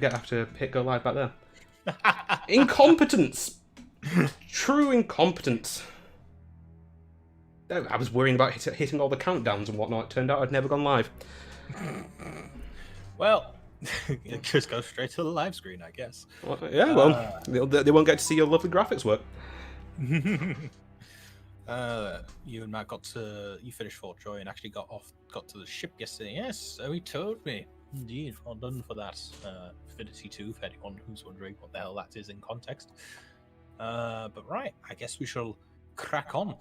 Have to hit go live back there. Incompetence! True incompetence. I was worrying about hitting all the countdowns and whatnot. It turned out I'd never gone live. Well, just go straight to the live screen, I guess. Well, yeah, well, they won't get to see your lovely graphics work. You and Matt you finished Fort Troy and actually got to the ship yesterday. Yes, so he told me. Indeed, well done for that. Affinity 2, for anyone who's wondering what the hell that is in context. But right, I guess we shall crack on.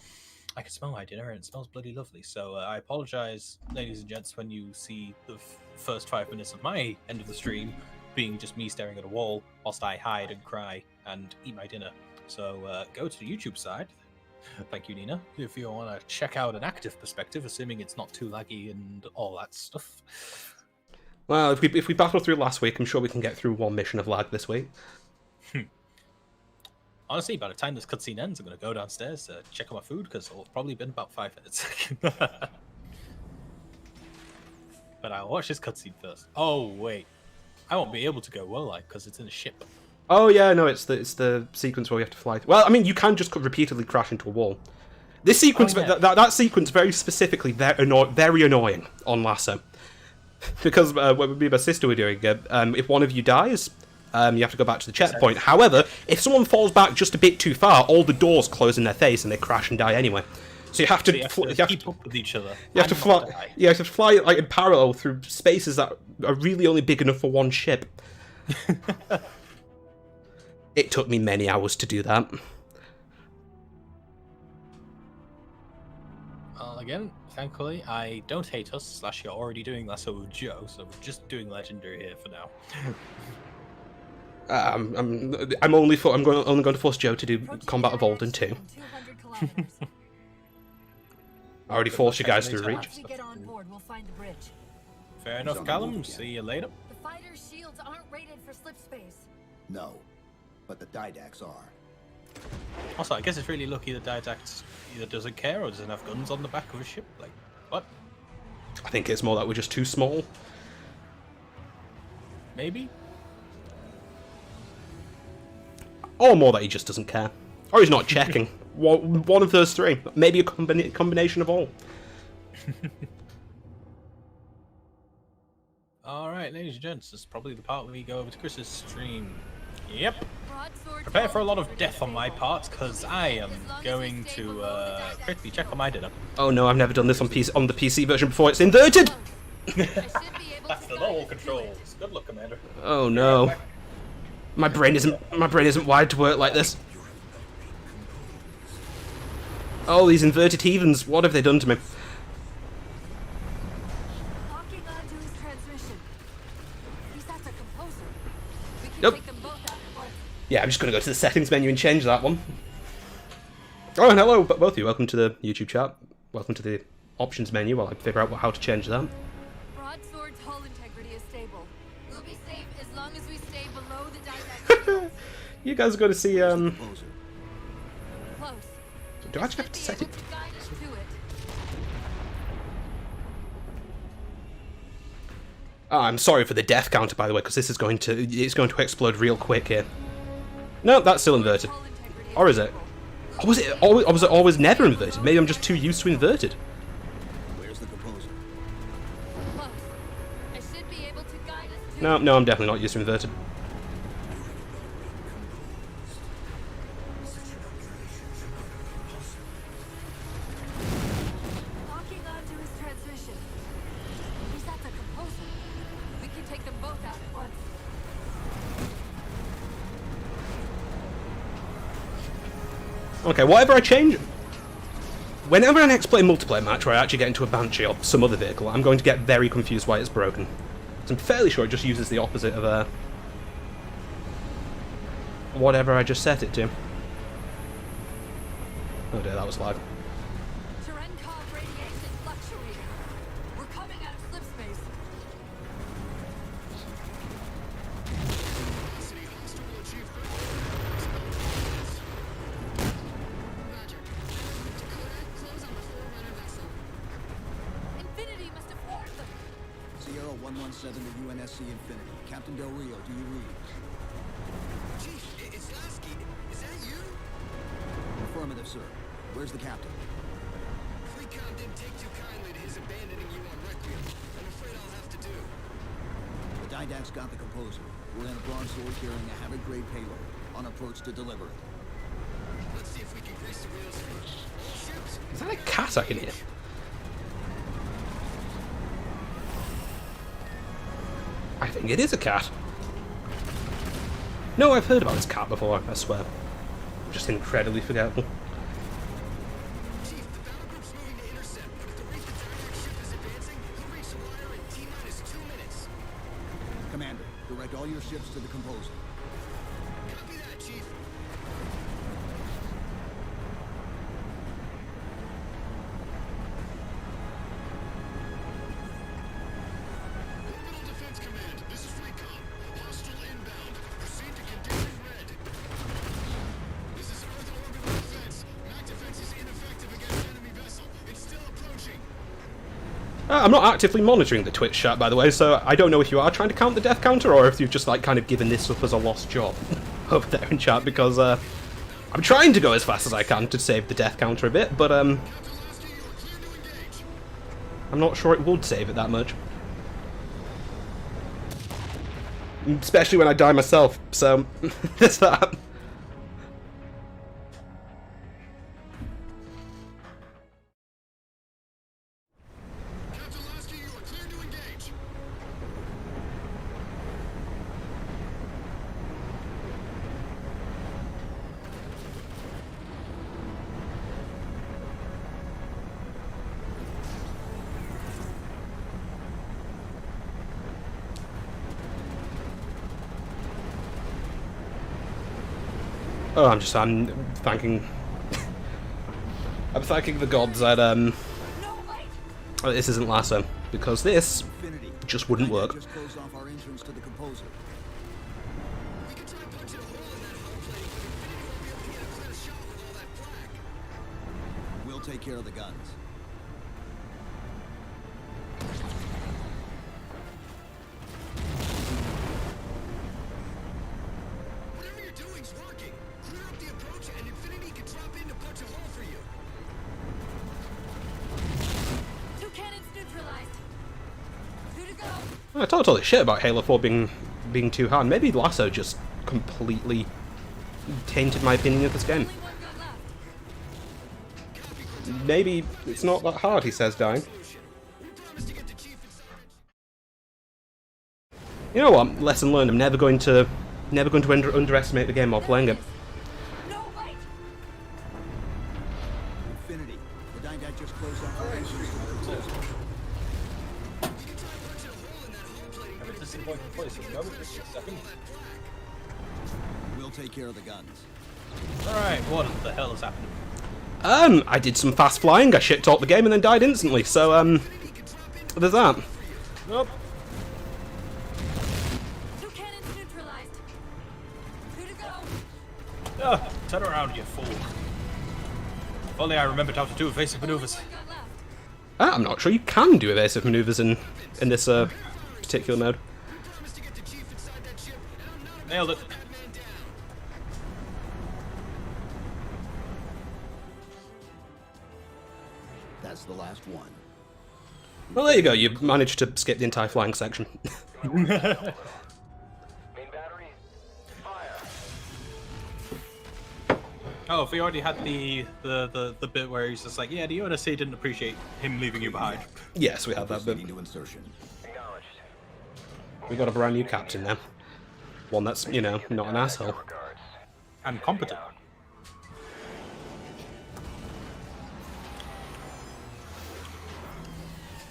I can smell my dinner and it smells bloody lovely. So I apologize, ladies and gents, when you see the first 5 minutes of my end of the stream being just me staring at a wall whilst I hide and cry and eat my dinner. So go to the YouTube side. Thank you, Nina. If you want to check out an active perspective, assuming it's not too laggy and all that stuff. Well, if we battled through last week, I'm sure we can get through one mission of lag this week. Honestly, by the time this cutscene ends, I'm going to go downstairs to check on my food, because it'll probably been about 5 minutes. But I'll watch this cutscene first. Oh, wait. I won't be able to go, will I? Because it's in a ship. Oh, yeah, no, it's the sequence where we have to fly. Well, I mean, you can just repeatedly crash into a wall. This sequence, that sequence very specifically, very annoying on Lasso. Because what me and my sister were doing, if one of you dies, you have to go back to the checkpoint. However, if someone falls back just a bit too far, all the doors close in their face and they crash and die anyway. So you have to keep up with each other. You have to fly. You have to fly like in parallel through spaces that are really only big enough for one ship. It took me many hours to do that. Well, again, thankfully, I don't hate us. / you're already doing Lasso with Joe, so we're just doing Legendary here for now. I'm only going to force Joe to do Combat Evolved in 2. I already forced you guys to reach. Fair enough, Callum. See you later. The fighter's shields aren't rated for slip space. No, but the Didacs are. Also, I guess it's really lucky the Didact either doesn't care or doesn't have guns on the back of a ship. Like, what? I think it's more that we're just too small. Maybe? Or more that he just doesn't care. Or he's not checking. One of those three. Maybe a combination of all. Alright, ladies and gents, this is probably the part where we go over to Chris's stream. Yep. Prepare for a lot of death on my part, because I am going to quickly check on my dinner. Oh no, I've never done this on the PC version before. It's inverted! That's the normal controls. Good luck, Commander. Oh no. My brain isn't wired to work like this. Oh, these inverted heathens, what have they done to me? Locking onto his transmission. He's at the composer. We can Nope. take them both out at once. Yeah, I'm just going to go to the settings menu and change that one. Oh, and hello, both of you. Welcome to the YouTube chat. Welcome to the options menu while I figure out how to change that. Broadsword's hull integrity is stable. We'll be safe as long as we stay below the Didact. You guys are going to see, Close. do I actually have to set it? Able to guide us to it. Oh, I'm sorry for the death counter, by the way, because it's going to explode real quick here. No, that's still inverted. Hull integrity Or is it? Or was it always never inverted? Maybe I'm just too used to inverted. Where's the composer? close. I should be able to guide us to No, I'm definitely not used to inverted. locking onto his transmission. He's at the composer. We can take them both out at once. Okay, whatever I change... Whenever I next play a multiplayer match where I actually get into a Banshee or some other vehicle, I'm going to get very confused why it's broken. So I'm fairly sure it just uses the opposite of whatever I just set it to. Oh dear, that was live. Terenkov radiation fluctuating. We're coming out of slip space. Infinity must have warned them. Sierra 119, 17 to UNSC Infinity. Captain Del Rio, do you read? Chief, it's Lasky. Is that you? Affirmative, sir. Where's the captain? Freecom didn't take too kindly to his abandoning you on Requiem. I'm afraid I'll have to do. The Didact's got the composer. We're in a broadsword carrying a Havoc-grade payload. On approach to deliver it. Let's see if we can grease the wheels for all ships. Is that a cat I can hear? I think it is a cat. No, I've heard about this cat before, I swear. I'm just incredibly forgetful. Chief, the battle group's moving to intercept, but at the rate the Didact ship is advancing, he'll reach the wire in T-minus 2 minutes. Commander, direct all your ships to the composer. Copy that, Chief. Orbital Defense Command, this is Freecom. Hostile inbound. Proceed to condition red. This is Earth Orbital Defense. Mac defense is ineffective against enemy vessel. It's still approaching. I'm not actively monitoring the Twitch chat, by the way, so I don't know if you are trying to count the death counter or if you've just like kind of given this up as a lost job over there in chat, because I'm trying to go as fast as I can to save the death counter a bit, but I'm not sure it would save it that much. Especially when I die myself, so there's that. Captain Lasky, you are clear to engage. Oh, I'm thanking I'm thanking the gods that No, wait! this isn't Lasso, because this Infinity. just wouldn't work. Just closed off our entrance to the composer. We can try punching a hole in that hull plating, but Infinity won't be able to get a clear shot with all that flak. We'll take care of the guns. Whatever you're doing's working. Clear up the approach and Infinity can drop in to punch a hole for you. 2 cannons neutralized. 2 to go. I talked all this shit about Halo 4 being too hard. Maybe Lasso just completely tainted my opinion of this game. Only 1 gun left. Maybe it's not that hard, he says, dying. We promise to get the Chief inside. You know what? Lesson learned. I'm never going to underestimate the game while playing it. No, wait! Infinity. The Didact just closed off our entrance to the composer. We can try punching a hole in that hull plating, but Infinity won't be able to get a clear shot with all that flak. We'll take care of the guns. Alright, what the hell is happening? I did some fast flying. I shit talked the game and then died instantly. So there's that. Nope. 2 cannons neutralized. 2 to go. Turn around, you fool. If only I remembered how to do evasive maneuvers. 1 gun left. I'm not sure you can do evasive maneuvers in this particular mode. We promise to get the Chief inside that ship, and I'm not Nailed it. about that man down. That's the last one. Well, there you go. You managed to skip the entire flying section. Main battery, fire. Oh, if we already had the bit where he's just like, yeah, the UNSC didn't appreciate him leaving you behind. Yes, we had that bit. Proceeding to insertion. Acknowledged. We got a brand new captain now. One that's, you know, not an asshole. Regards. And competent.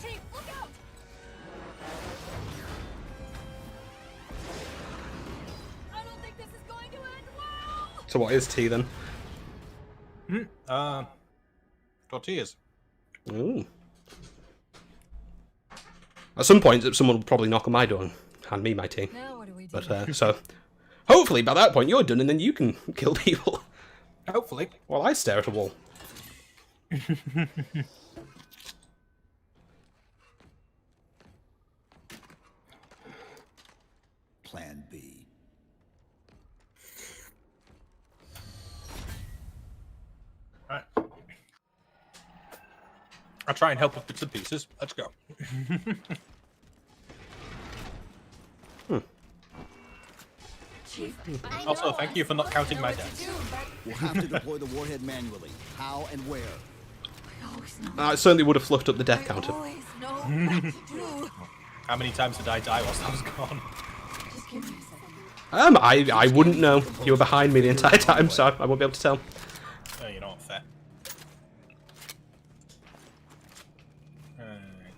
Chief, look out! I don't think this is going to end well! So what is T then? Tortillas. Ooh. At some point, someone will probably knock on my door and hand me my tea. Now what do we do? But so, hopefully by that point you're done and then you can kill people Hopefully. while I stare at a wall. I'll try and help with bits and pieces. Let's go. Chief, Also, thank you for not counting my deaths. We'll have to deploy the warhead manually. How and where? I always know. It certainly would have fluffed up the death counter. I always know what to do. How many times did I die whilst I was gone? Just give me a second. I wouldn't know. You were behind me the entire time, so I won't be able to tell. You know what, fair.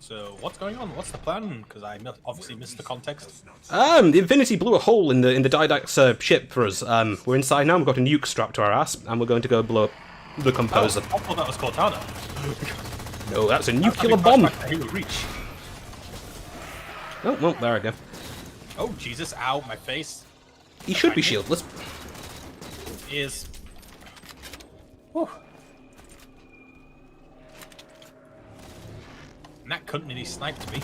So, what's going on? What's the plan? Because I obviously missed the context. The Infinity blew a hole in the Didact's ship for us. We're inside now. We've got a nuke strapped to our ass, and we're going to go blow up the composer. I thought that was Cortana. No, that's a nuclear bomb. Reach. Oh, well, there I go. Oh, Jesus, ow, my face. He should be shieldless. Is. Whew. And that cunt nearly sniped me.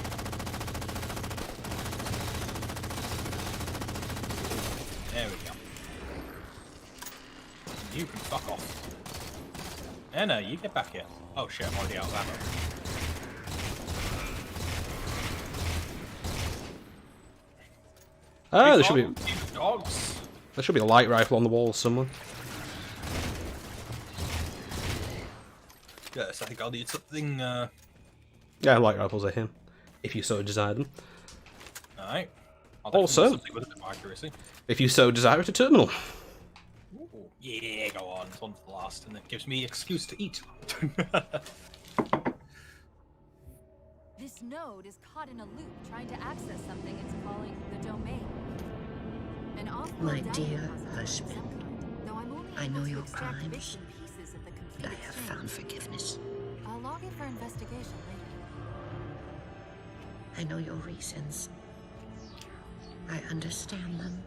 There we go. You can fuck off. Anna, you get back here. Oh shit, I'm already out of ammo. There should be. Dogs. There should be a light rifle on the wall somewhere. Yes, I think I'll need something. Yeah, light rifles are here, if you so desire them. Alright. Also- something with a bit more accuracy. If you so desire at a terminal. Ooh, yeah, go on. This one's the last, and it gives me excuse to eat. This node is caught in a loop trying to access something it's calling the domain. An off-world My data dear repository of husband, some kind, though I'm only I able know to your extract crimes, bits and pieces of the complete and I have exchange. found forgiveness. I'll log it for investigation later. I know your reasons. I understand them.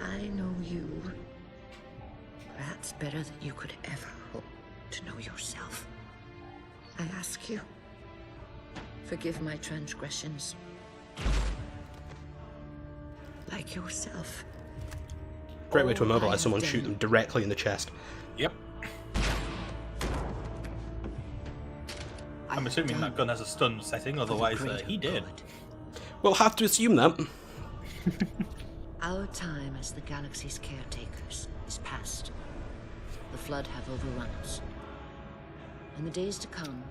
I know you. Perhaps better than you could ever hope to know yourself. I ask you, forgive my transgressions. Like yourself. Great way to All I immobilize have someone, done- shoot them directly in the chest. Yep. I I'm have assuming done that gun has a stun setting, for the otherwise greater he did. good. We'll have to assume that. Our time as the galaxy's caretakers is past. The Flood have overrun us. In the days to come,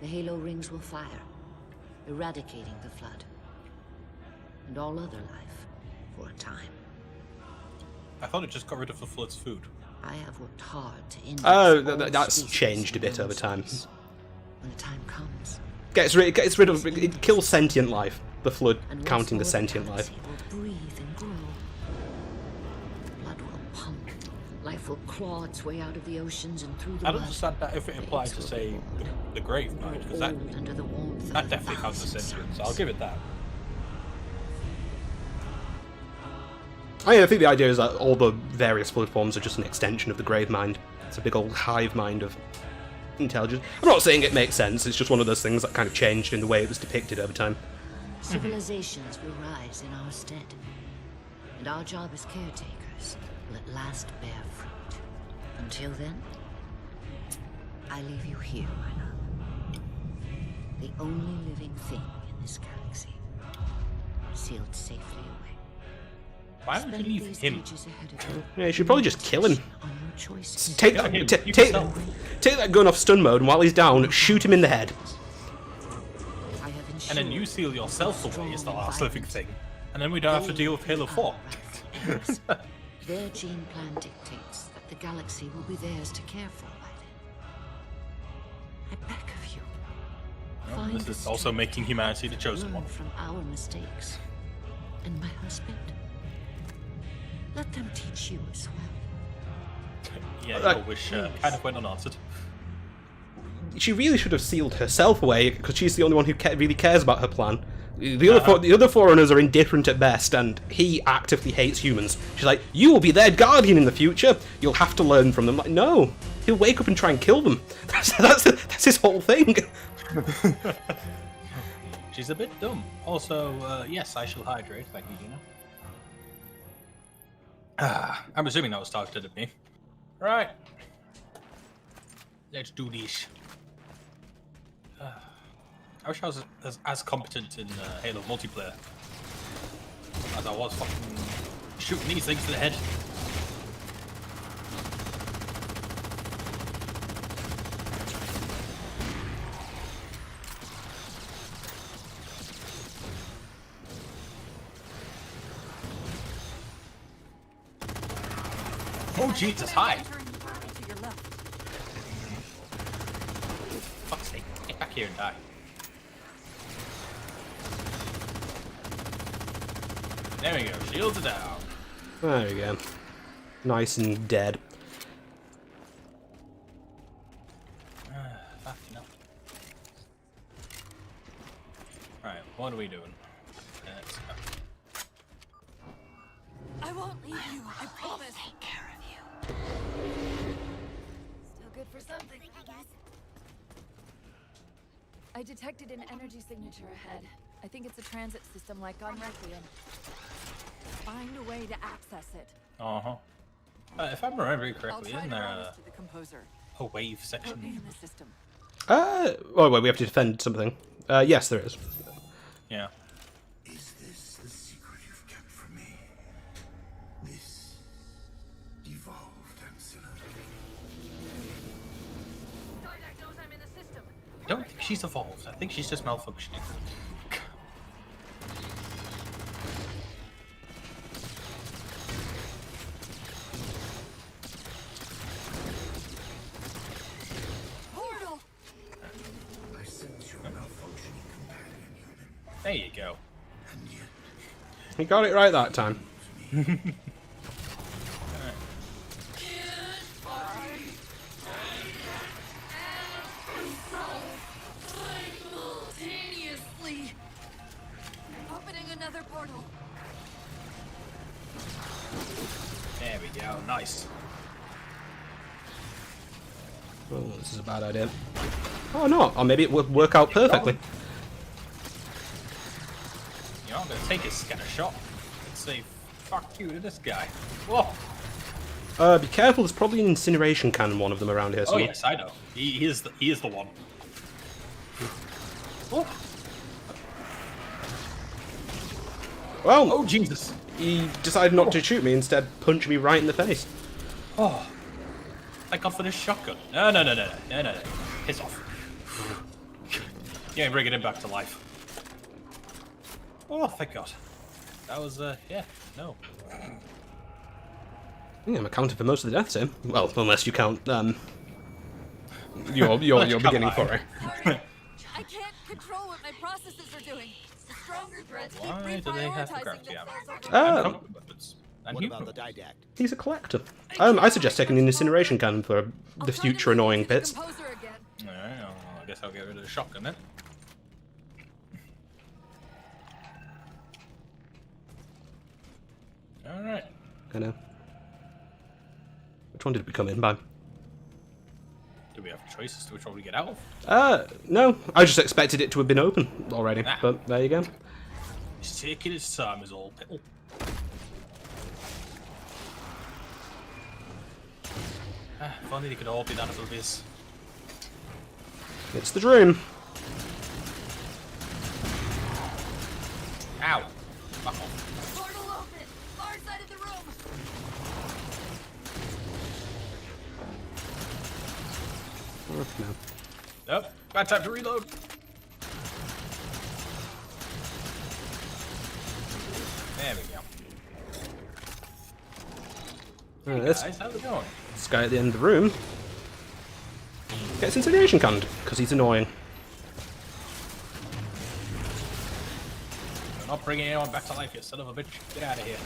the Halo rings will fire, eradicating the Flood. And all other life, for a time. I thought it just got rid of the Flood's food. I have worked hard to end Oh, all that's species changed a bit in over time. space. When the time comes, Gets rid of it kills sentient life. The flood and once counting the more sentient life. galaxy will breathe and grow. Blood will pump. Life will claw its way out of the oceans and through the I'd mud. understand that if it applies to, say, the Grave Mind, because that Old under the warmth that of definitely counts as 1,000 sentient, so suns. I'll give it that. I think the idea is that all the various flood forms are just an extension of the grave mind. It's a big old hive mind of intelligence. I'm not saying it makes sense, it's just one of those things that kind of changed in the way it was depicted over time. Civilizations will rise in our stead, and our job as caretakers will at last bear fruit. Until then, I leave you here, my love. The only living thing in this galaxy, sealed safely away. Why don't you Spend leave these him? ages ahead of you. Yeah, you should probably just kill him. On your choices. Take Yeah, him. take You take yourself. that gun off stun mode, and while he's down, shoot him in the head. I have And then ensured you seal yourself strong away as the last living environment. thing. And then we don't have to deal with Halo 4. Yes. Their gene plan dictates that the galaxy will be theirs to care for by then. I beg of you. Find This the is also strength making humanity the to chosen learn one. from our mistakes. And my husband. Let them teach you as well. Yeah, Like- your wish kind of went unanswered. She really should have sealed herself away, because she's the only one who really cares about her plan. The other Forerunners are indifferent at best, and he actively hates humans. She's like, you will be their guardian in the future. You'll have to learn from them. Like, no, he'll wake up and try and kill them. That's his whole thing. She's a bit dumb. Also, yes, I shall hydrate. Thank you, Gina. I'm assuming that was targeted at me. Right. Let's do this. I wish I was as competent in Halo multiplayer as I was fucking shooting these things to the head. Oh Jesus, hi! Entering the portal to your left. Fuck's sake, get back here and die. There we go, shields are down. There we go. Nice and dead. Fucking hell. Right, what are we doing? Let's go. I won't leave you, I promise. Take care of you. Still good for something, I guess. I detected an energy signature ahead. I think it's a transit system like on Requiem. Find a way to access it. Uh-huh. If I'm remembering I'll correctly, try isn't to there route us to the composer. a wave Put section? me in the system. Oh, wait, we have to defend something. Yes, there is. Yeah. Is this the secret you've kept from me? This evolved ancillary? I don't think she's evolved. I think she's just malfunctioning. Portal! I sense your malfunctioning companion, human. There you go. And yet, He got it right that time. Simultaneously! Opening another portal. There we go. Nice. Oh, this is a bad idea. Oh, no. Or maybe it would work out perfectly. You know, I'm gonna take a scatter shot and say fuck you to this guy. Whoa. Be careful. There's probably an incineration cannon, one of them around here Oh somewhere. yes, I know. He is the one. Oh. Well, Oh Jesus. he decided not to shoot me, instead punch me right in the face. Oh. Thank God for this shotgun. No. Piss off. You ain't bringing him back to life. Oh, thank God. That was, yeah, no. Yeah, I'm accounting for most of the deaths here. Well, unless you count, your Come beginning on. foray. I can't control what my processes are doing. Stronger threats keep Why do they have the reprioritizing gravity ammo? themselves. And combat weapons. And what human about the weapons. didact? He's a collector. I suggest taking an incineration cannon for I'll the try to future move annoying to the bits. composer again. Alright, well, I guess I'll get rid of the shotgun then. Alright. I know. Which one did we come in by? Do we have a choice as to which one we get out of? No. I just expected it to have been open already. Ah. But there you go. He's taking his time, is all piddle. If only they could all be that oblivious. It's the dream. Ow! Fuck off. Portal open! Far side of the room! Oh, no. Nope, bad time to reload. There we go. This Guys, how's it going? guy at the end of the room gets incineration canned because he's annoying. We're not bringing anyone back to life, you son of a bitch. Get out of here.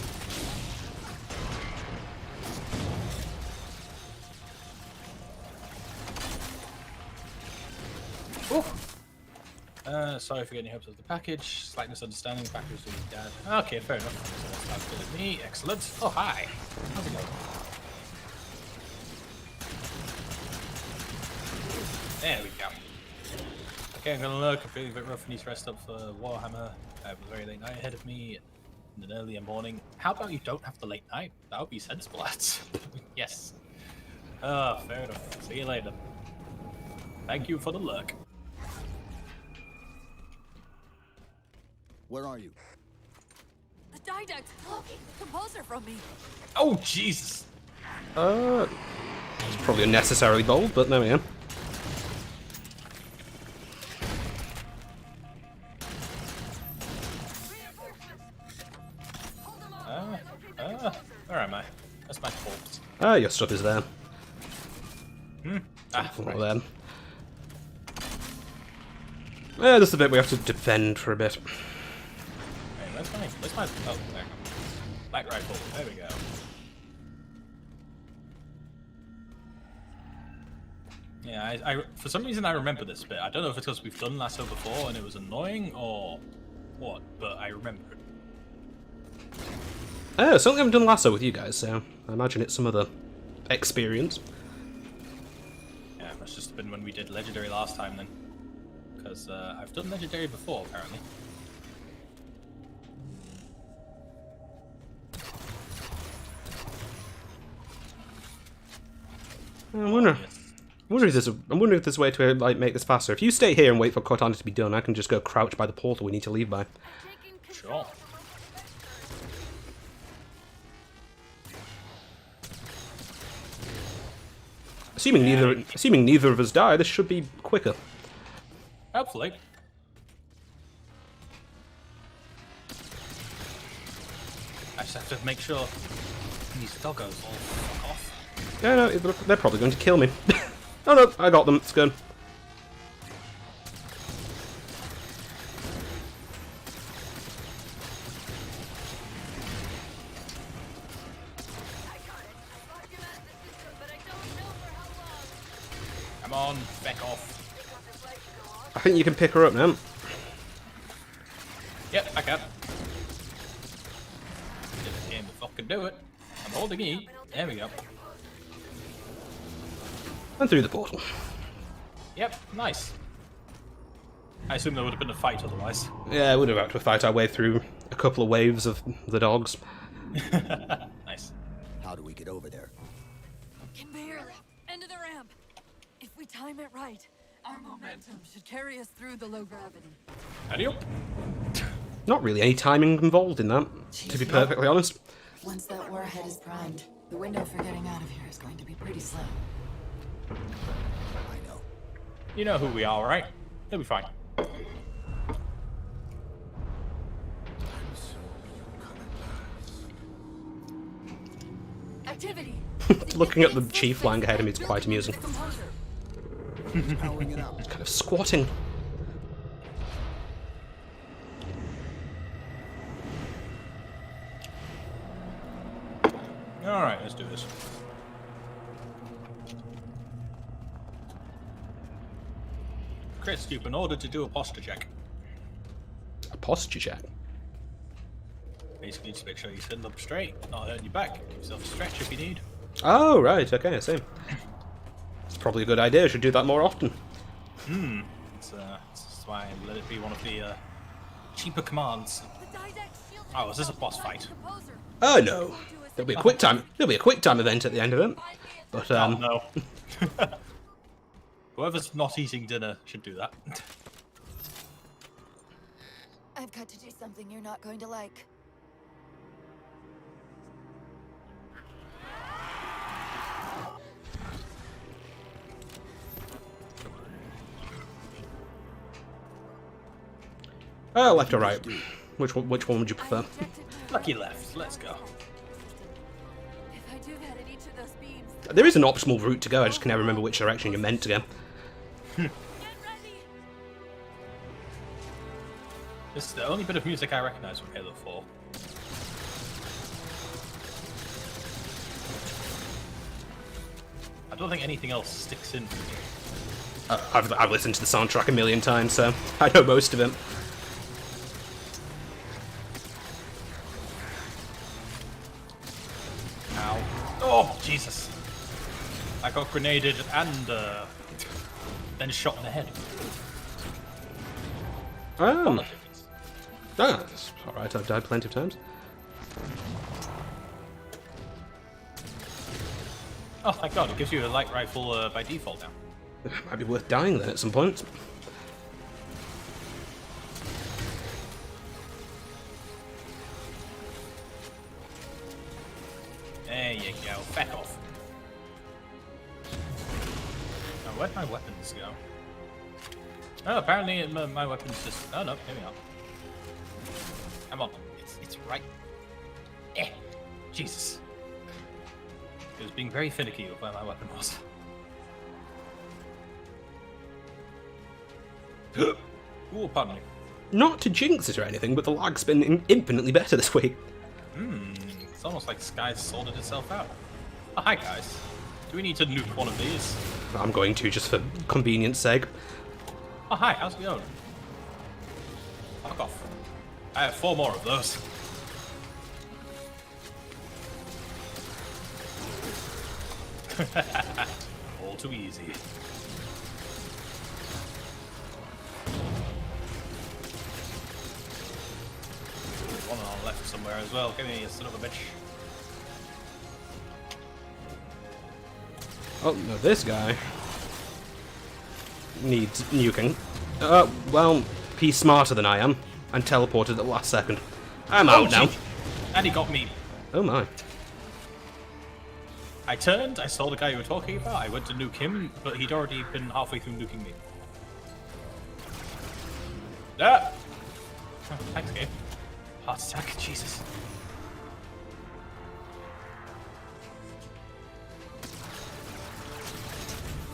Sorry for getting your hopes of the package. Slight misunderstanding. The package was dad. Okay, fair enough. So that's not good at me. Excellent. Oh, hi. How's it going? There we go. Okay, I'm gonna look. I'm feeling a bit rough. Need to rest up for Warhammer. I have a very late night ahead of me and an early morning. How about you don't have the late night? That would be sensible, lads. Yes. Oh, fair enough. See you later. Thank you for the lurk. Where are you? The Didex blocking the composer from me. Oh, Jesus. It's probably unnecessarily bold, but there we go. Where am I? That's my corpse. Ah, your stuff is there. Ah, Not right. there. Yeah, this is the bit we have to defend for a bit. Hey, where's my... Oh, there. Black rifle. There we go. Yeah, I for some reason I remember this bit. I don't know if it's because we've done Lasso before and it was annoying or what, but I remember it. Oh, certainly haven't done Lasso with you guys, so I imagine it's some other experience. Yeah, it must just have been when we did Legendary last time then. Because I've done Legendary before, apparently. I wonder if there's a way to like make this faster. If you stay here and wait for Cortana to be done, I can just go crouch by the portal we need to leave by. Sure. Assuming neither of us die, this should be quicker. Hopefully. I just have to make sure these doggos all fuck off. Yeah, no, they're probably going to kill me. Oh no, I got them. It's good. Come on, back off. I think you can pick her up now. Yep, I can. This game will fucking do it. I'm holding E. There we go. And through the portal. Yep, nice. I assume there would have been a fight otherwise. Yeah, we would have had to fight our way through a couple of waves of the dogs. Nice. How do we get over there? Can barely. End of the ramp. If we time it right, our momentum should carry us through the low gravity. Adios. Not really any timing involved in that, to be perfectly honest. Once that warhead is primed, the window for getting out of here is going to be pretty slim. I know. You know who we are, right? He'll be fine. Activity. Looking at the chief lying ahead of me is quite amusing. Powering it up. Kind of squatting. Alright, let's do this. Chris, you've been ordered to do a posture check. A posture check. Basically, just make sure you sit up straight, not hurting your back. Give yourself a stretch if you need. Oh, right, okay, I see. It's probably a good idea, I should do that more often. That's why I let it be one of the cheaper commands. Oh, is this a boss fight? Oh no. There'll be a quick time event at the end of it. But Oh no. Whoever's not eating dinner should do that. I've got to do something you're not going to like. left or right? Which one would you prefer? Lucky left. Let's go. If I do that at each of those beams, There is an optimal route to go, I just can never remember which direction you're meant to go. get ready. This is the only bit of music I recognize from Halo 4. I don't think anything else sticks in for me. I've listened to the soundtrack a million times, so I know most of it. Ow. Oh, Jesus. I got grenaded and then shot in the head. That's alright, I've died plenty of times. Oh, thank God, it gives you a light rifle by default now. Might be worth dying then at some point. There you go. Back off. Now, where'd my weapons go? Oh, apparently my weapons just... Oh, no. Here we are. Come on. It's right. Eh. Jesus. It was being very finicky with where my weapon was. Ooh, pardon me. Not to jinx it or anything, but the lag's been infinitely better this week. It's almost like Sky's sorted itself out. Oh, hi, guys. Do we need to nuke one of these? I'm going to, just for convenience sake. Oh, hi. How's it going? Fuck off. I have 4 more of those. All too easy. There's one on the left somewhere as well. Give me, you son of a bitch. Oh, no, this guy needs nuking. Well, he's smarter than I am, and teleported at the last second. I'm out now. And he got me. Oh my. I turned, I saw the guy you were talking about, I went to nuke him, but he'd already been halfway through nuking me. Ah! Oh, thanks, game. Heart attack, Jesus.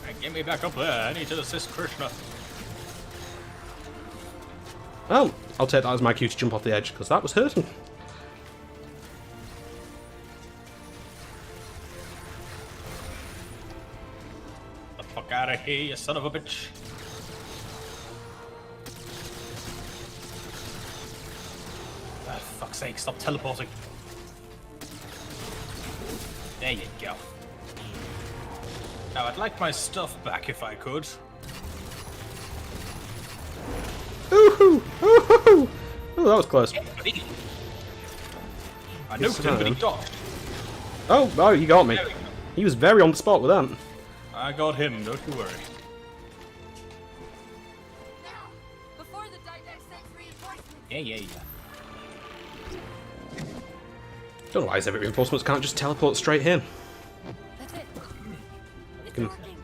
Right, get me back up there, I need to assist Krishna. Well, I'll take that as my cue to jump off the edge, because that was hurting. The fuck out of here, you son of a bitch. Ah, fuck's sake, stop teleporting. There you go. Now, I'd like my stuff back if I could. Ooh-hoo! Ooh-hoo! Oh, that was close. I nuked him, but he dodged. Oh, he got me. There we go. He was very on the spot with that. I got him, don't you worry. Now, before the Didact sends reinforcements. Yeah. Don't know why his every reinforcements can't just teleport straight here. That's it. It's Can- working.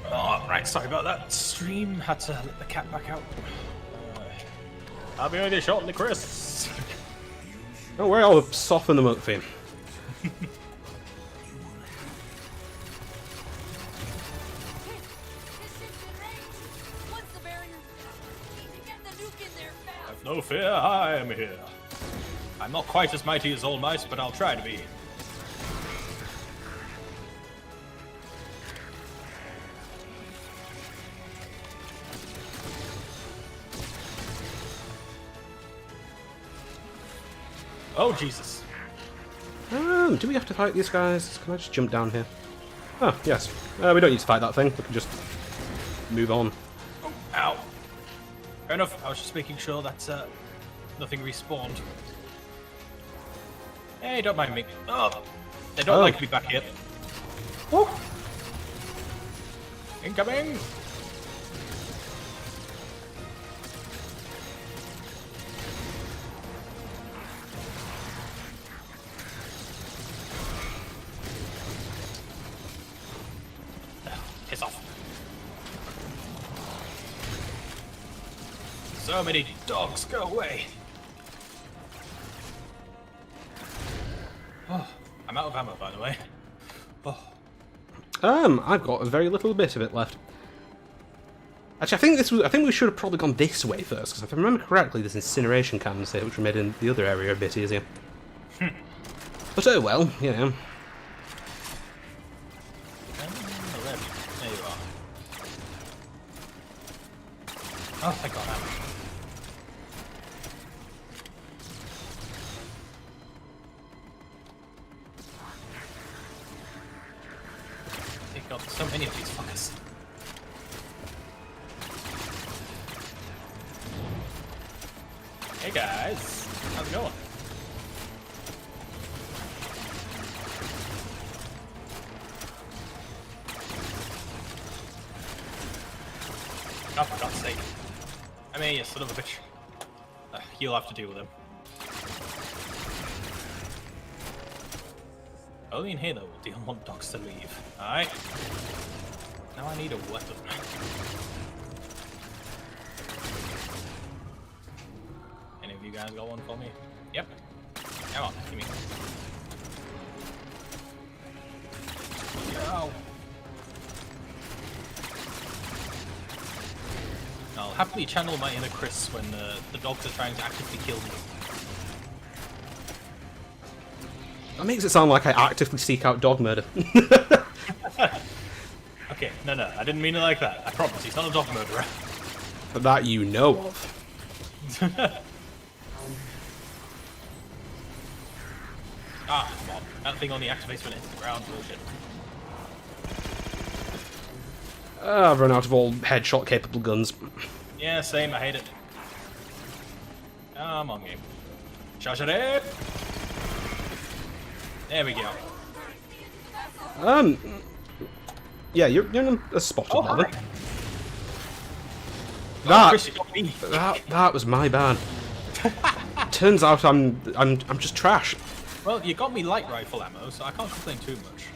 Oh, right, sorry about that. Stream had to let the cat back out. I'll be with you shortly, Chris. Don't worry, I'll soften them up for you. This ship's in range. Once the barrier, need to get the nuke in there fast. Have no fear, I am here. I'm not quite as mighty as All Might, but I'll try to be. Oh, Jesus. Do we have to fight these guys? Can I just jump down here? Oh, yes. We don't need to fight that thing. We can just move on. Oh, ow. Fair enough, I was just making sure that nothing respawned. Hey, don't mind me. Oh, they don't like me back here. Oh! Incoming! Piss off. So many dogs, go away. Oh, I'm out of ammo, by the way. Oh. I've got a very little bit of it left. Actually, I think we should have probably gone this way first, because if I remember correctly, there's incineration cannons here, which made in the other area a bit easier. But oh well, you know. There you are. Oh, thank God, ammo. Thank God, so many of these fuckers. Hey guys, how's it going? Oh, for God's sake. I mean, you son of a bitch. you'll have to deal with him. Only in Halo do you want dogs to leave. Alright. Now I need a weapon. Any of you guys got one for me? Yep. Come on, give me. Ow. I'll happily channel my inner Chris when the dogs are trying to actively kill me. That makes it sound like I actively seek out dog murder. Okay, no, I didn't mean it like that. I promise, he's not a dog murderer. That you know of. Ah, come on. That thing only activates when it hits the ground. Bullshit. I've run out of all headshot-capable guns. Yeah, same. I hate it. Come on, game. Charge it in! There we go. Yeah, you're in a spot Oh, of bother. hi. Chris, you got me. That was my bad. Turns out I'm just trash. Well, you got me light rifle ammo, so I can't complain too much.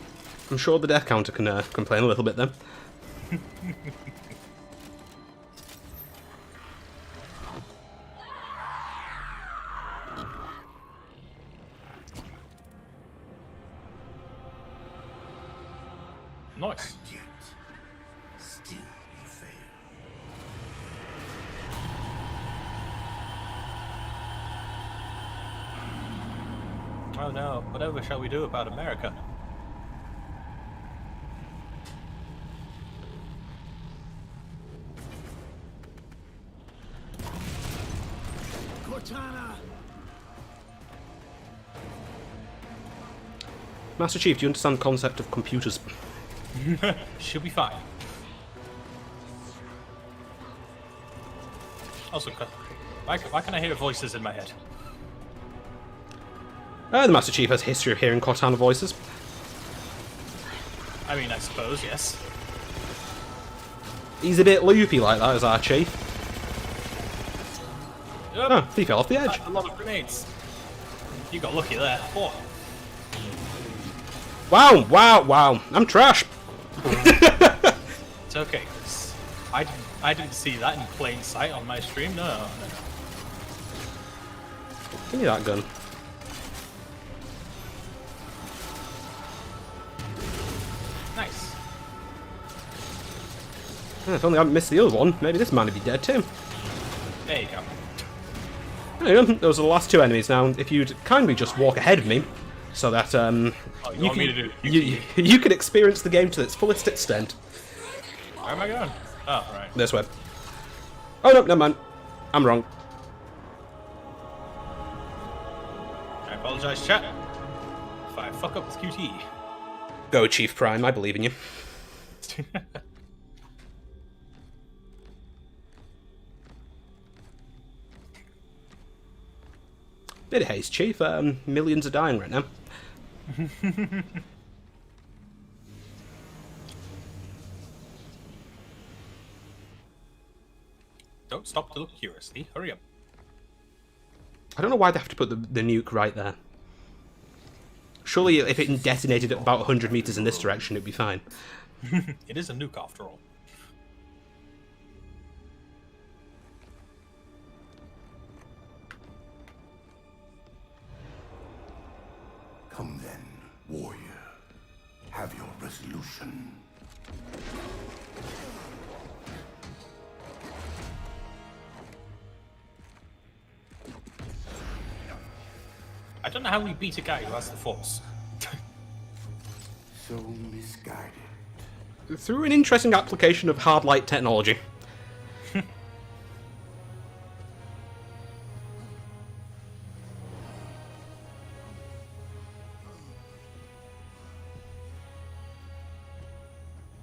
I'm sure the death counter can complain a little bit then. Nice. And yet, still you fail. Oh no, whatever shall we do about America? Cortana! Master Chief, do you understand the concept of computers? Should be fine. Also, why can I hear voices in my head? The Master Chief has a history of hearing Cortana voices. I mean, I suppose, yes. He's a bit loopy like that as our chief. Yep. Oh, he fell off the edge. That's a lot of grenades. You got lucky there. Oh. Wow, I'm trash. It's okay, Chris. I didn't see that in plain sight on my stream. No. Give me that gun. Nice. If only I hadn't missed the other one, maybe this man would be dead too. There you go. Anyway, those are the last two enemies. Now, if you'd kindly just walk ahead of me, so that You want me to do? you can experience the game to its fullest extent. Where am I going? Oh, right. This way. Oh no, never mind. I'm wrong. I apologize, chat. If I fuck up with QT. Go, Chief Prime. I believe in you. Bit of haste, Chief. Millions are dying right now. Don't stop to look curiously. Hurry up. I don't know why they have to put the nuke right there. Surely, if it detonated at about 100 meters in this direction, it'd be fine. It is a nuke after all. Come then, warrior. Have your resolution. I don't know how we beat a guy who has the Force. So misguided. Through an interesting application of hard light technology.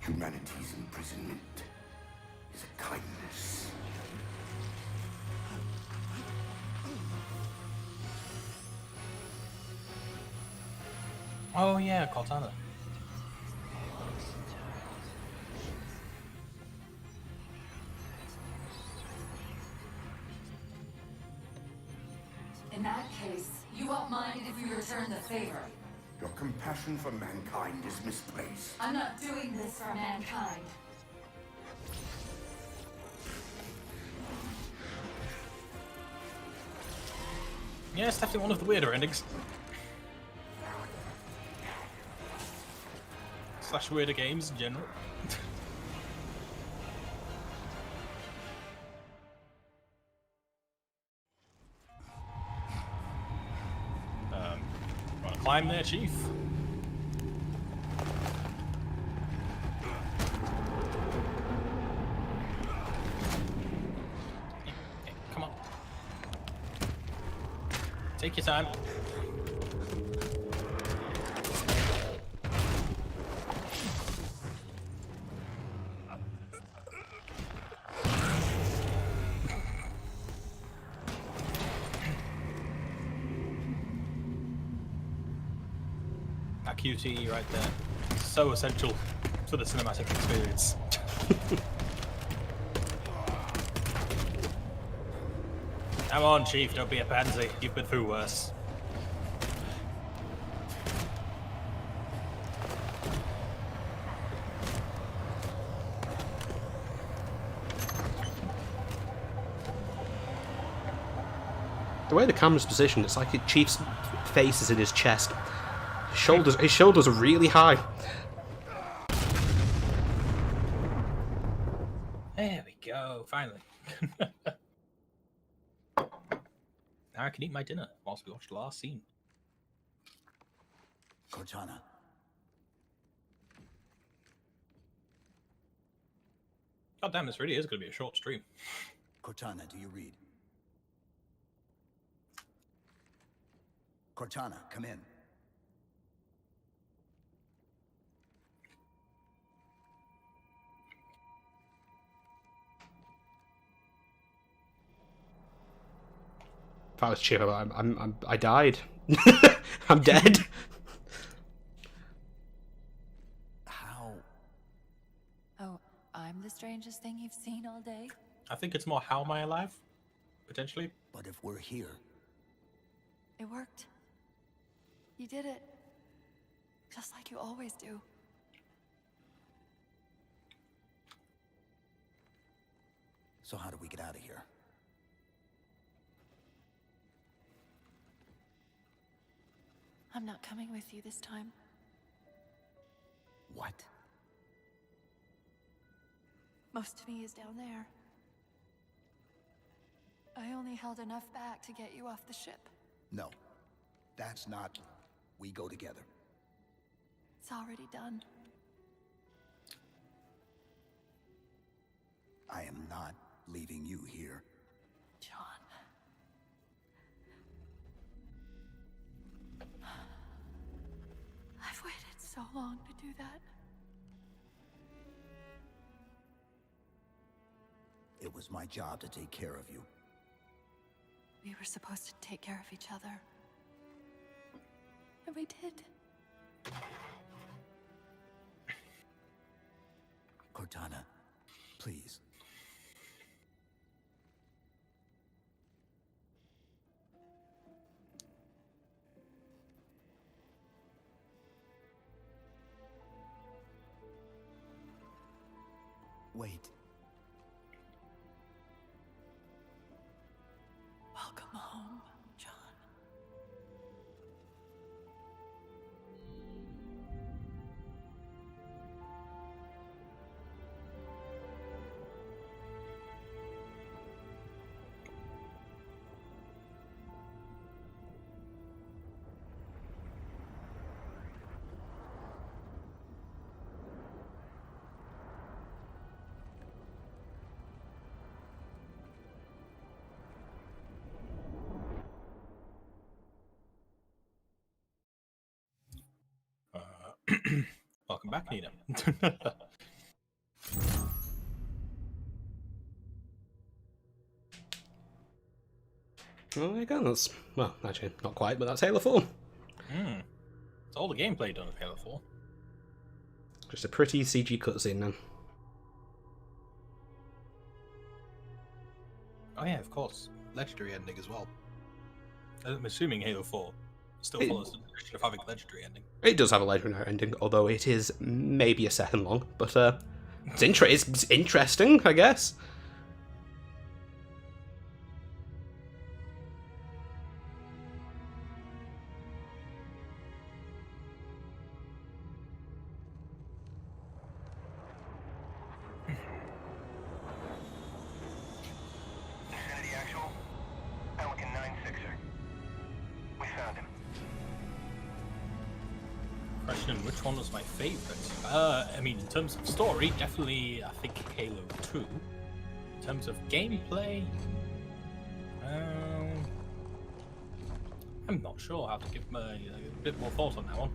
Humanity's imprisonment is a kindness. Oh yeah, Cortana. In that case, you won't mind if we return the favor. Your compassion for mankind is misplaced. I'm not doing this for mankind. Yeah, it's definitely one of the weirder endings. Slash weirder games in general. Wanna climb there, Chief? Okay, come on. Take your time. That QTE right there. So essential for the cinematic experience. Come on, Chief, don't be a pansy. You've been through worse. The way the camera's positioned, it's like Chief's face is in his chest. His shoulders are really high. There we go, finally. Now I can eat my dinner whilst we watch the last scene. Cortana. God damn, this really is going to be a short stream. Cortana, do you read? Cortana, come in. If I was Chief, I died. I'm dead. How? Oh, I'm the strangest thing you've seen all day? I think it's more how am I alive? Potentially. But if we're here, It worked. You did it. Just like you always do. so how do we get out of here? I'm not coming with you this time. What? Most of me is down there. I only held enough back to get you off the ship. No. That's not... We go together. It's already done. I am not leaving you here. John. I've waited so long to do that. It was my job to take care of you. We were supposed to take care of each other. And we did. Cortana, please. Wait. Welcome home, John. Welcome back, Nina. Well, there you go. That's, well, actually, not quite, but that's Halo 4. It's all the gameplay done with Halo 4. Just a pretty CG cutscene then. Oh yeah, of course. Legendary ending as well. I'm assuming Halo 4 still follows the tradition of having a legendary ending. It does have a legendary ending, although it is maybe a second long, but it's interesting, I guess. Vicinity actual. Pelican 9-6er. We found him. Question: which one was my favorite? I mean, in terms of story, definitely, I think Halo 2. In terms of gameplay, I'm not sure how to give a bit more thought on that one.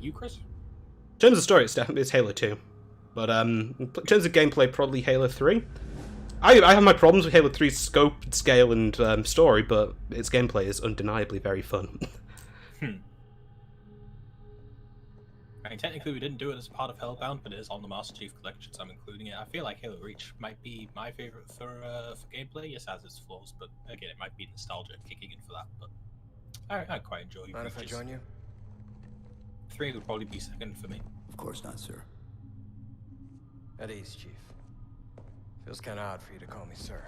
You, Chris? In terms of story, it's Halo 2. But in terms of gameplay, probably Halo 3. I have my problems with Halo 3's scope, scale, and story, but its gameplay is undeniably very fun. I mean, technically we didn't do it as part of Hellbound, but it is on the Master Chief Collection, so I'm including it. I feel like Halo Reach might be my favorite for gameplay. Yes, it has its flaws, but again, it might be nostalgia kicking in for that. But I quite enjoy. Mind if I join you? 3 would probably be second for me. Of course not, sir. At ease, Chief. Feels kind of odd for you to call me sir.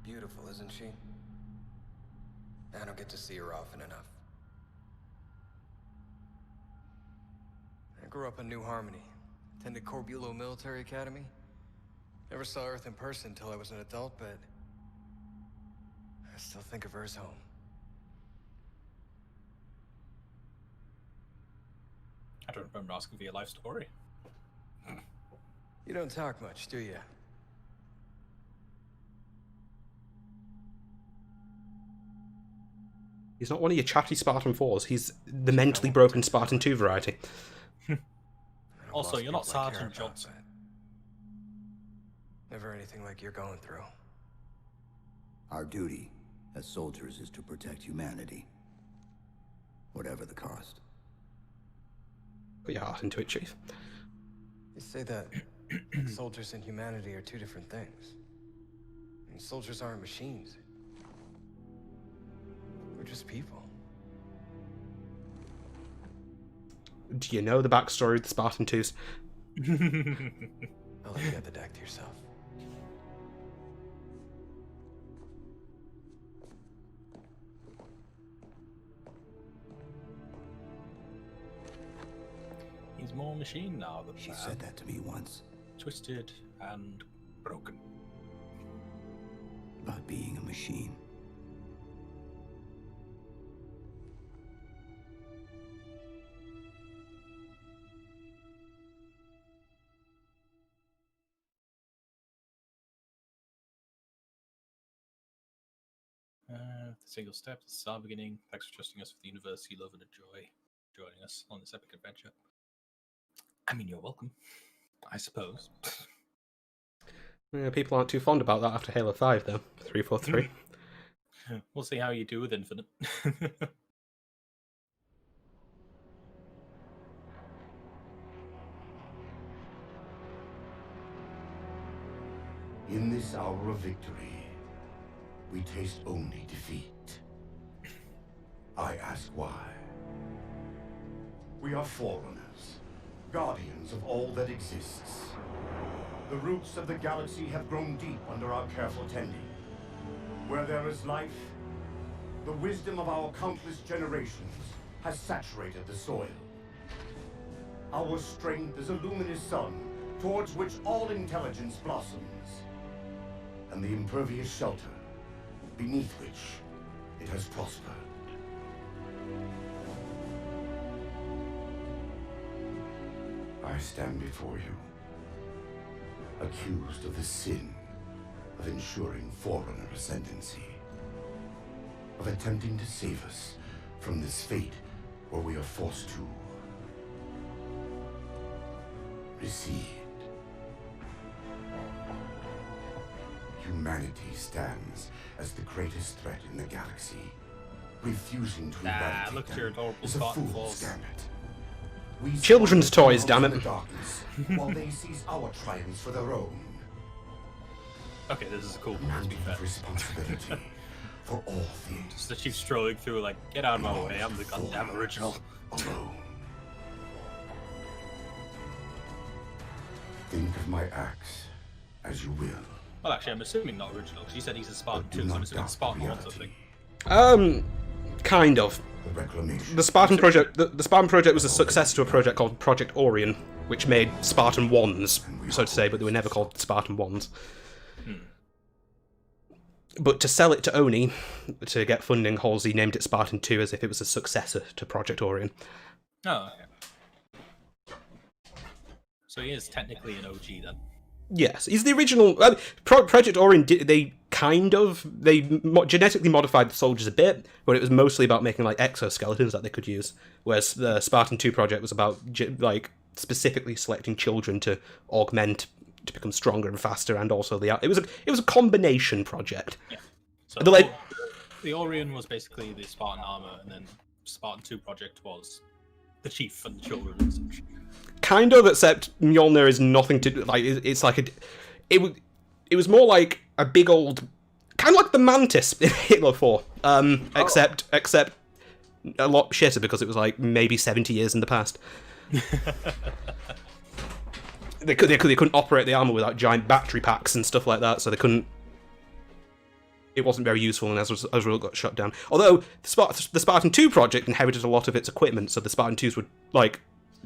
Beautiful, isn't she? I don't get to see her often enough. I grew up in New Harmony. Attended Corbulo Military Academy. Never saw Earth in person until I was an adult, but I still think of her as home. I don't remember asking for your life story. You don't talk much, do you? He's not one of your chatty Spartan 4s, he's the mentally broken Spartan 2 variety. Also, you're not Sergeant Johnson. Never anything like you're going through. Our duty as soldiers is to protect humanity, whatever the cost. Put your heart into it, Chief. You say that soldiers and humanity are two different things. I mean, soldiers aren't machines. They're just people. Do you know the backstory of the Spartan 2s? I'll let you get the deck to yourself. He's more machine now than She said that to me once. Twisted and broken. About being a machine. Single step, the start beginning. Thanks for trusting us with the universe you love and enjoy. Joining us on this epic adventure. I mean, you're welcome, I suppose. Yeah, people aren't too fond about that after Halo 5, though. 343. We'll see how you do with Infinite. In this hour of victory, we taste only defeat. I ask why. We are forerunners, guardians of all that exists. The roots of the galaxy have grown deep under our careful tending. Where there is life, the wisdom of our countless generations has saturated the soil. Our strength is a luminous sun towards which all intelligence blossoms, and the impervious shelter beneath which it has prospered. I stand before you, accused of the sin of ensuring Forerunner ascendancy, of attempting to save us from this fate where we are forced to recede. Humanity stands as the greatest threat in the galaxy. Refusing to eradicate look at your them adorable is a Spartan fool's Force. gambit. We Children's squander toys, damn it. in the darkness, while they seize our triumphs for their own. Okay, this is a cool one, to Mountain be fair. of responsibility for all things. Just the chief strolling through, like, get out of my way, I'm the goddamn original. Alone. Think of my axe as you will. Well, actually, I'm assuming not original, because you said he's a Spartan But do too, so I'm not assuming doubt Spartan reality. 1's something. Kind of. The reclamation. The Spartan project. The Spartan project was a successor to a project called Project Orion, which made Spartan 1s, so to say, but they were never called Spartan 1s. But to sell it to Oni, to get funding, Halsey named it Spartan 2 as if it was a successor to Project Orion. Oh, okay. So he is technically an OG then. Yes, he's the original. Project Orion, they genetically modified the soldiers a bit, but it was mostly about making like exoskeletons that they could use. Whereas the Spartan 2 project was about like specifically selecting children to augment to become stronger and faster, and also it was a combination project. Yeah. So the Orion was basically the Spartan armor, and then Spartan 2 project was the chief and the children and such. Kind of, except Mjolnir is nothing to like. It's like it was more like a big old, kind of like the Mantis in Halo 4, except a lot shitter because it was like maybe 70 years in the past. They couldn't operate the armor without giant battery packs and stuff like that, so they couldn't. It wasn't very useful, and as a result, got shut down. Although the Spartan 2 project inherited a lot of its equipment, so the Spartan 2s would like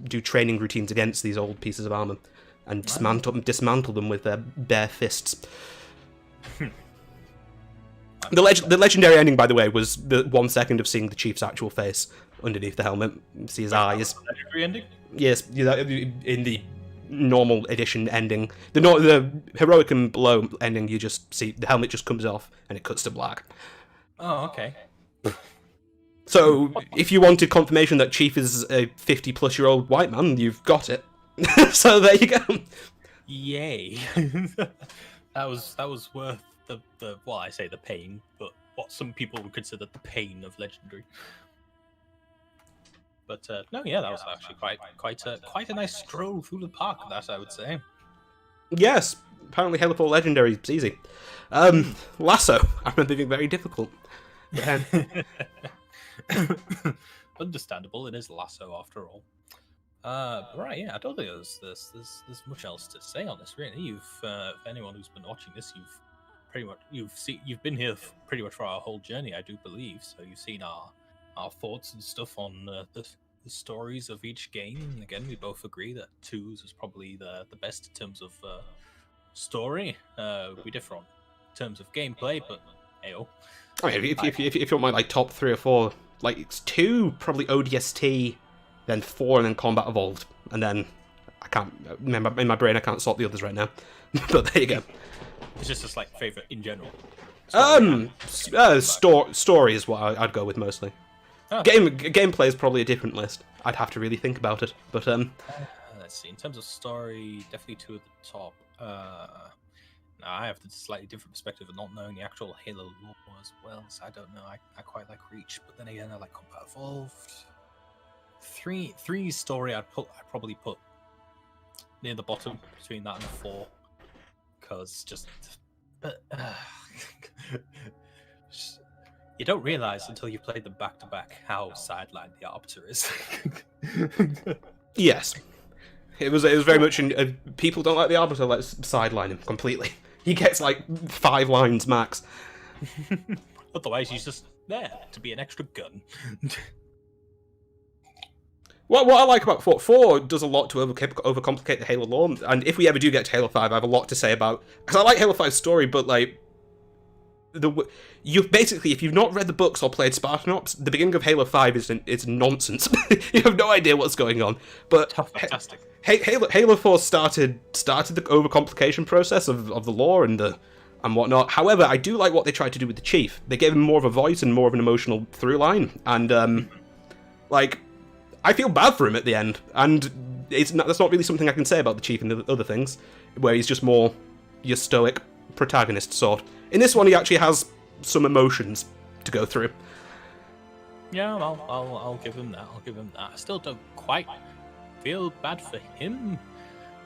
do training routines against these old pieces of armor and dismantle them with their bare fists. The legendary ending, by the way, was the 1 second of seeing the Chief's actual face underneath the helmet. See his eyes. Legendary ending? Yes, in the normal edition ending. The heroic and below ending, you just see the helmet just comes off and it cuts to black. Oh, okay. So, if you wanted confirmation that Chief is a 50-plus-year-old white man, you've got it. So there you go. Yay! that was worth the well, I say the pain, but what some people would consider the pain of Legendary. But no, yeah, that was actually quite a nice stroll through the park. That I would say. Yes, apparently Halo 4 Legendary is easy. Lasso, I remember being very difficult. Understandable, it is Lasso after all. Right, yeah, I don't think there's much else to say on this really. You've for anyone who's been watching this, you've been here pretty much for our whole journey, I do believe. So you've seen our thoughts and stuff on the stories of each game. And again, we both agree that 2's is probably the best in terms of story. We differ on terms of gameplay, but ayo. I mean, if you want my like top 3 or 4, like it's 2 probably ODST, then 4 and then Combat Evolved, and then I can't remember in my brain. I can't sort the others right now. But there you go. It's just like favorite in general. Story is what I'd go with mostly. Oh. Gameplay is probably a different list. I'd have to really think about it. But let's see. In terms of story, definitely 2 at the top. Now I have a slightly different perspective of not knowing the actual Halo lore as well, so I don't know. I quite like Reach, but then again, I like Combat Evolved. 3 story, I'd probably put near the bottom between that and 4, because you don't realize until you've played them back to back how sidelined the Arbiter is. Yes, it was very much. People don't like the Arbiter. Let's sideline him completely. He gets like 5 lines max. Otherwise, he's just there to be an extra gun. What I like about 4 does a lot to overcomplicate the Halo lore, and if we ever do get to Halo 5, I have a lot to say about, because I like Halo 5's story, but like you basically, if you've not read the books or played Spartan Ops, the beginning of Halo 5 is nonsense. You have no idea what's going on. But fantastic. Halo 4 started the overcomplication process of the lore and whatnot. However, I do like what they tried to do with the Chief. They gave him more of a voice and more of an emotional through line, and like I feel bad for him at the end, and that's not really something I can say about the Chief and the other things, where he's just more your stoic protagonist sort. In this one, he actually has some emotions to go through. Yeah, I'll give him that. I still don't quite feel bad for him.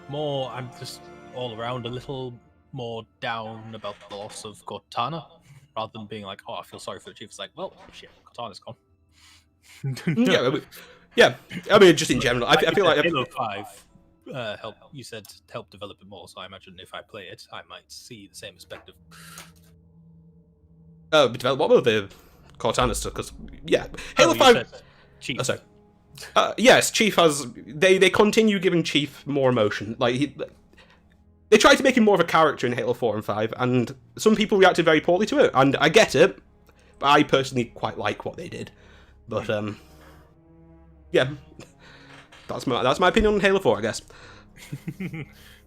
More, I'm just all around a little more down about the loss of Cortana, rather than being like, oh, I feel sorry for the chief. It's like, well, shit, Cortana's gone. Yeah, I mean, just in general, I feel like Halo 5 helped develop it more. So I imagine if I play it, I might see the same perspective. develop what with the Cortana stuff? Because Halo 5. Chief. Oh, sorry. Yes, Chief has. They continue giving Chief more emotion. Like they tried to make him more of a character in Halo 4 and 5, and some people reacted very poorly to it. And I get it, but I personally quite like what they did. But yeah, that's my opinion on Halo 4, I guess.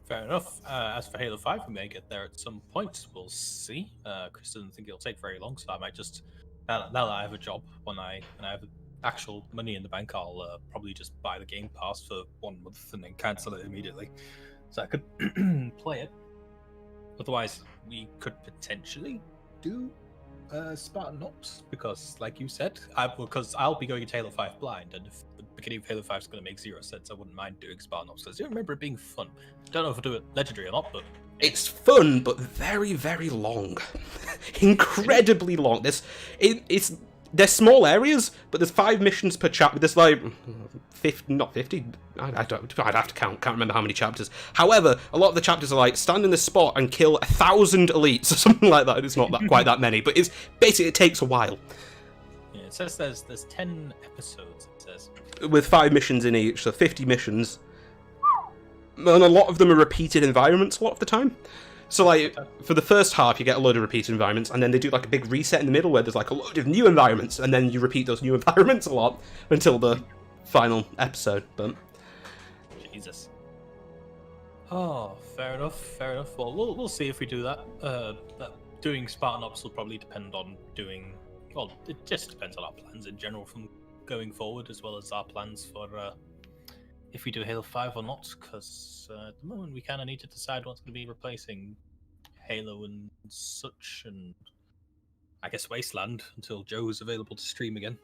Fair enough. As for Halo 5, we may get there at some point. We'll see. Chris doesn't think it'll take very long, so I might just now that I have a job, when I have actual money in the bank, I'll probably just buy the Game Pass for 1 month and then cancel it immediately, so I could play it. Otherwise, we could potentially do Spartan Ops, because, like you said, I'll be going into Halo 5 blind, and if the beginning of Halo 5 is going to make 0 sense, I wouldn't mind doing Spartan Ops, because I remember it being fun. Don't know if I'll do it legendary or not, but it's fun, but very, very long. Incredibly long. They're small areas, but there's 5 missions per chapter. There's like 50, not 50. I'd have to count. Can't remember how many chapters. However, a lot of the chapters are like stand in the spot and kill 1,000 elites or something like that. It's not quite that many, but it's basically it takes a while. Yeah, it says there's 10 episodes. It says with 5 missions in each, so 50 missions, and a lot of them are repeated environments a lot of the time. So, like, for the first half, you get a load of repeated environments, and then they do, like, a big reset in the middle where there's, like, a load of new environments, and then you repeat those new environments a lot until the final episode, but... Jesus. Oh, fair enough. Well, we'll see if we do that. Doing Spartan Ops will probably depend on doing... Well, it just depends on our plans in general from going forward, as well as our plans for... if we do Halo 5 or not, because at the moment we kind of need to decide what's going to be replacing Halo and such, and I guess Wasteland until Joe's available to stream again.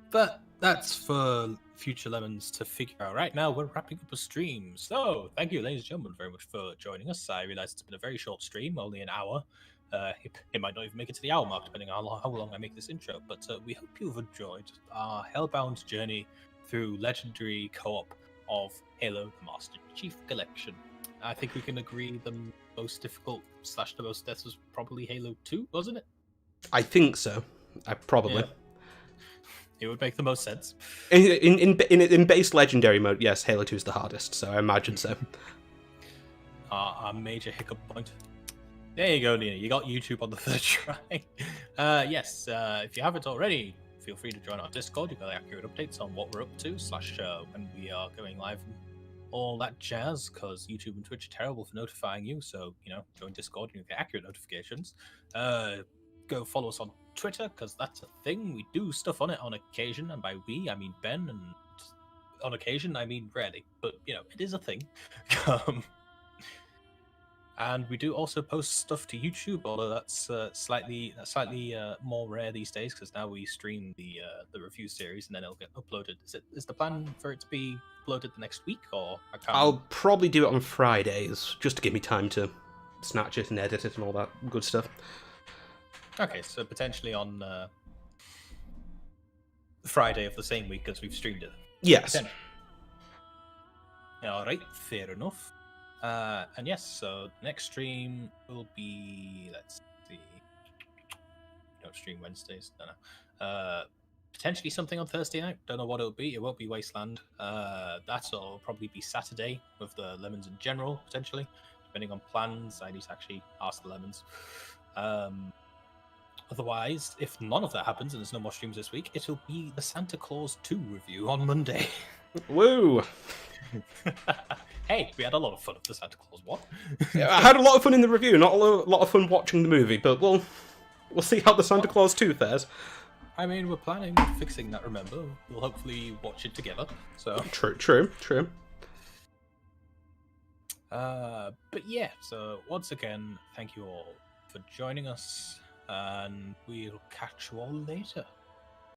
But that's for future Lemons to figure out. Right now, we're wrapping up a stream. So, thank you, ladies and gentlemen, very much for joining us. I realise it's been a very short stream, only an hour. It might not even make it to the hour mark, depending on how long I make this intro. But we hope you've enjoyed our Hellbound journey through legendary co-op of Halo the Master Chief Collection. I think we can agree the most difficult / the most deaths was probably Halo 2, wasn't it? I think so. Probably. Yeah. It would make the most sense. In base legendary mode, yes, Halo 2 is the hardest, so I imagine so. Our major hiccup point. There you go, Nina. You got YouTube on the third try. Yes, if you haven't already, feel free to join our Discord. You got accurate updates on what we're up to / when we are going live and all that jazz, because YouTube and Twitch are terrible for notifying you. So, join Discord and you'll get accurate notifications. Go follow us on Twitter, because that's a thing. We do stuff on it on occasion, and by we, I mean Ben, and on occasion, I mean rarely. But, it is a thing. And we do also post stuff to YouTube, although that's slightly more rare these days, because now we stream the review series and then it'll get uploaded. Is the plan for it to be uploaded the next week, or I'll probably do it on Fridays, just to give me time to snatch it and edit it and all that good stuff. Okay, so potentially on Friday of the same week as we've streamed it. Yes. All right, fair enough. And yes, so next stream will be, let's see, don't stream Wednesdays, no. Potentially something on Thursday night, don't know what it'll be. It won't be Wasteland. That'll probably be Saturday with the Lemons in general, potentially, depending on plans. I need to actually ask the Lemons. Otherwise, if none of that happens and there's no more streams this week, it'll be the Santa Claus 2 review on Monday. Woo! Hey, we had a lot of fun with the Santa Claus one. I had a lot of fun in the review, not a lot of fun watching the movie, but we'll see how the Santa Claus 2 fares. I mean, we're planning on fixing that, remember? We'll hopefully watch it together, so... True. But yeah, so once again, thank you all for joining us, and we'll catch you all later.